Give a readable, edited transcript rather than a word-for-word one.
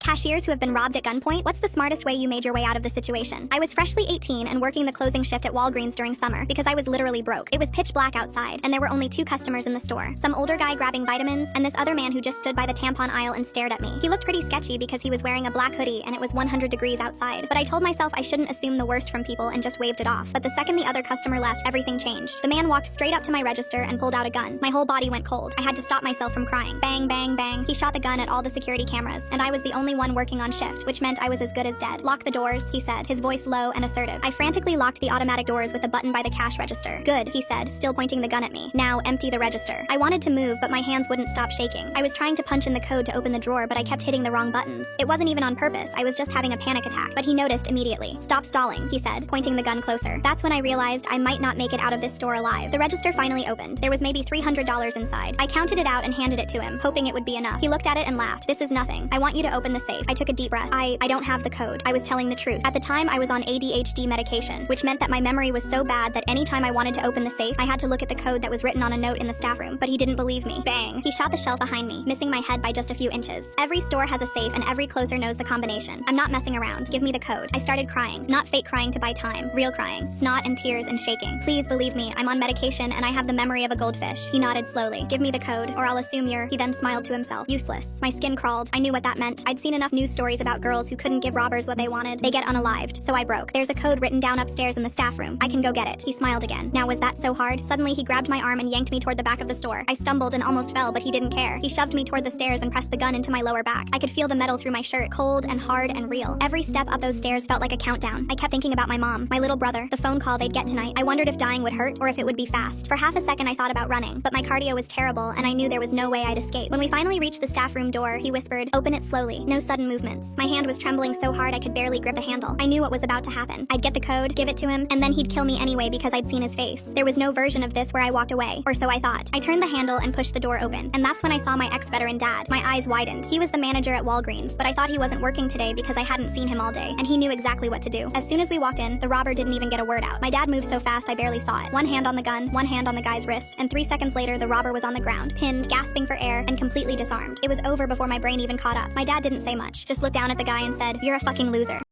Cashiers who have been robbed at gunpoint? What's the smartest way you made your way out of the situation? I was freshly 18 and working the closing shift at Walgreens during summer because I was literally broke. It was pitch black outside, and there were only 2 customers in the store. Some older guy grabbing vitamins, and this other man who just stood by the tampon aisle and stared at me. He looked pretty sketchy because he was wearing a black hoodie and it was 100 degrees outside. But I told myself I shouldn't assume the worst from people and just waved it off. But the second the other customer left, everything changed. The man walked straight up to my register and pulled out a gun. My whole body went cold. I had to stop myself from crying. Bang, bang, bang. He shot the gun at all the security cameras, and I was the only one working on shift, which meant I was as good as dead. Lock the doors, he said, his voice low and assertive. I frantically locked the automatic doors with the button by the cash register. Good, he said, still pointing the gun at me. Now empty the register. I wanted to move, but my hands wouldn't stop shaking. I was trying to punch in the code to open the drawer, but I kept hitting the wrong buttons. It wasn't even on purpose. I was just having a panic attack, but he noticed immediately. Stop stalling, he said, pointing the gun closer. That's when I realized I might not make it out of this store alive. The register finally opened. There was maybe $300 inside. I counted it out and handed it to him, hoping it would be enough. He looked at it and laughed. This is nothing. I want you to open the safe. I took a deep breath. I don't have the code. I was telling the truth. At the time, I was on ADHD medication, which meant that my memory was so bad that anytime I wanted to open the safe, I had to look at the code that was written on a note in the staff room. But he didn't believe me. Bang! He shot the shelf behind me, missing my head by just a few inches. Every store has a safe and every closer knows the combination. I'm not messing around. Give me the code. I started crying. Not fake crying to buy time. Real crying. Snot and tears and shaking. Please believe me, I'm on medication and I have the memory of a goldfish. He nodded slowly. Give me the code, or I'll assume you're... He then smiled to himself. Useless. My skin crawled. I knew what that meant. I'd seen enough news stories about girls who couldn't give robbers what they wanted. They get unalived. So I broke. There's a code written down upstairs in the staff room. I can go get it. He smiled again. Now was that so hard? Suddenly he grabbed my arm and yanked me toward the back of the store. I stumbled and almost fell, but he didn't care. He shoved me toward the stairs and pressed the gun into my lower back. I could feel the metal through my shirt, cold and hard and real. Every step up those stairs felt like a countdown. I kept thinking about my mom, my little brother, the phone call they'd get tonight. I wondered if dying would hurt or if it would be fast. For half a second I thought about running, but my cardio was terrible and I knew there was no way I'd escape. When we finally reached the staff room door, he whispered, "Open it slowly. No sudden movements." My hand was trembling so hard I could barely grip the handle. I knew what was about to happen. I'd get the code, give it to him, and then he'd kill me anyway because I'd seen his face. There was no version of this where I walked away, or so I thought. I turned the handle and pushed the door open, and that's when I saw my ex-veteran dad. My eyes widened. He was the manager at Walgreens, but I thought he wasn't working today because I hadn't seen him all day, and he knew exactly what to do. As soon as we walked in, the robber didn't even get a word out. My dad moved so fast I barely saw it. One hand on the gun, one hand on the guy's wrist, and 3 seconds later the robber was on the ground, pinned, gasping for air, and completely disarmed. It was over before my brain even caught up. My dad didn't say much, just looked down at the guy and said, "You're a fucking loser."